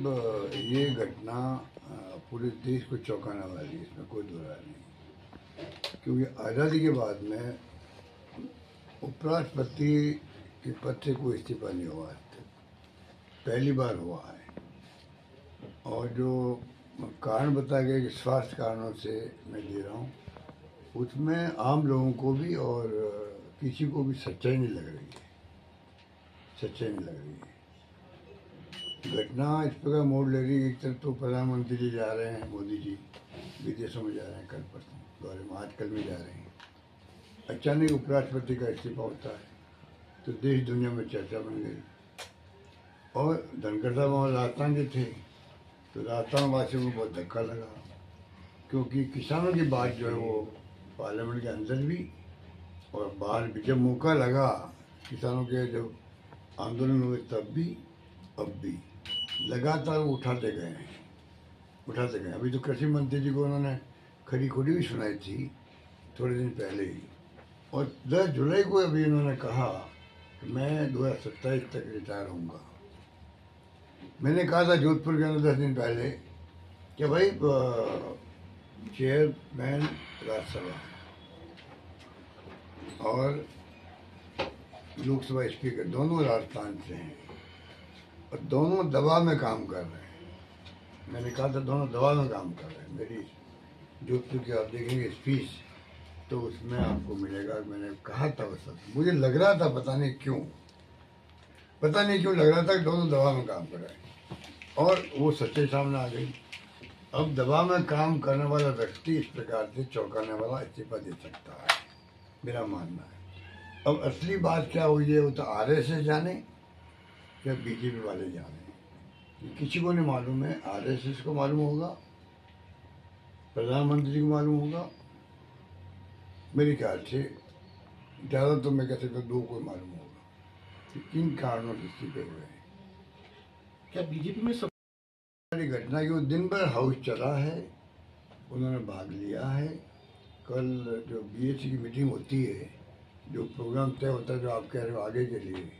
ये घटना पूरे देश को चौंकाने वाली है, इसमें कोई दो राय नहीं। क्योंकि आज़ादी के बाद में उपराष्ट्रपति के पद से कोई इस्तीफा नहीं हुआ आज तक, पहली बार हुआ है। और जो कारण बताया गया कि स्वास्थ्य कारणों से मैं दे रहा हूँ, उसमें आम लोगों को भी और किसी को भी सच्चाई नहीं लग रही है, सच्चाई नहीं लग रही है। घटना इस प्रकार मोड़ ले रही है। एक तरफ तो प्रधानमंत्री जी जा रहे हैं, मोदी जी विदेशों में जा रहे हैं, कल परसों दौरे में, आजकल में जा रहे हैं। अचानक उपराष्ट्रपति का इस्तीफा होता है तो देश दुनिया में चर्चा बन गई। और धनखड़ साहब वहाँ राजस्थान के थे तो राजस्थान वासियों को बहुत धक्का लगा, क्योंकि किसानों की बात जो है वो पार्लियामेंट के अंदर भी और बाहर भी, जब मौका लगा किसानों के जब आंदोलन हुए तब भी अब भी लगातार वो उठाते गए हैं, उठाते गए। अभी तो कृषि मंत्री जी को उन्होंने खरी खोटी भी सुनाई थी थोड़े दिन पहले ही। और 10 जुलाई को अभी उन्होंने कहा कि मैं 2027 तक रिटायर होऊंगा। मैंने कहा था जोधपुर के अंदर 10 दिन पहले कि भाई चेयरमैन राज्यसभा और लोकसभा स्पीकर दोनों राजस्थान से हैं और दोनों दबाव में काम कर रहे हैं। मैंने कहा था दोनों दबाव में काम कर रहे हैं। मेरी जोधपुर की आप देखेंगे स्पीच तो उसमें आपको मिलेगा। मैंने कहा था वो सब, मुझे लग रहा था पता नहीं क्यों लग रहा था कि दोनों दबाव में काम कर रहे हैं और वो सच्चाई सामने आ गई। अब दबाव में काम करने वाला व्यक्ति इस प्रकार से चौंकाने वाला इस्तीफा दे सकता है, मेरा मानना है। अब असली बात क्या हुई है वो तो आरएसएस जाने या बीजेपी वाले जाने, किसी को नहीं मालूम है। आरएसएस को मालूम होगा, प्रधानमंत्री को मालूम होगा, मेरे ख्याल से ज़्यादा तो मैं कह सकता हूँ 2 को मालूम होगा कि किन कारणों से इस्तीफे हुए हैं। क्या बीजेपी में सब सारी घटना की वो दिन भर हाउस चला है, उन्होंने भाग लिया है। कल जो बीएससी की मीटिंग होती है, जो प्रोग्राम तय होता है जो आप कह रहे हो आगे के लिए,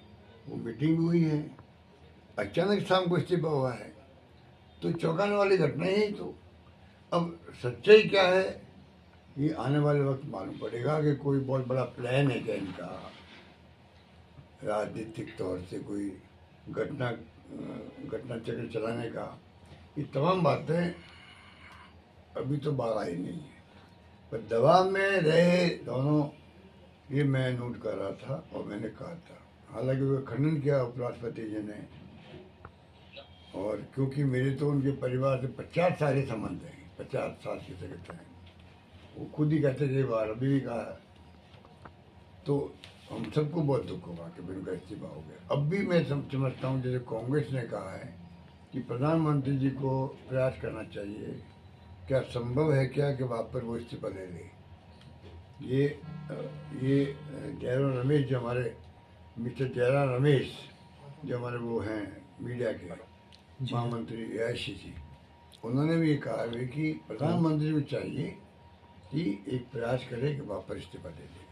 वो मीटिंग हुई है। अचानक शाम को इस्तीफा हुआ है तो चौंकाने वाली घटना ही। तो अब सच्चाई क्या है ये आने वाले वक्त मालूम पड़ेगा कि कोई बहुत बड़ा प्लान है क्या इनका, राजनीतिक तौर से कोई घटना चक्र चलाने का। ये तमाम बातें अभी तो बाहर आई नहीं है, पर दबाव में रहे दोनों, ये मैं नोट कर रहा था और मैंने कहा था। हालांकि वो खंडन किया उपराष्ट्रपति जी ने, और क्योंकि मेरे तो उनके परिवार से 50 साल के संबंध हैं, 50 साल के सकते हैं। वो खुद ही कहते थे बार, अभी भी कहा। तो हम सबको बहुत दुख होगा कि उनका इस्तीफा हो गया। अब भी मैं समझता हूँ जैसे कांग्रेस ने कहा है कि प्रधानमंत्री जी को प्रयास करना चाहिए, क्या संभव है क्या कि वहाँ पर वो इस्तीफा ले लें। ये जयराम रमेश जो हमारे मिस्टर जयराम रमेश जो हमारे वो हैं मीडिया के महामंत्री AICC, उन्होंने भी कहा है कि प्रधानमंत्री को चाहिए कि एक प्रयास करे कि वहाँ पर इस्तीफा दे दें।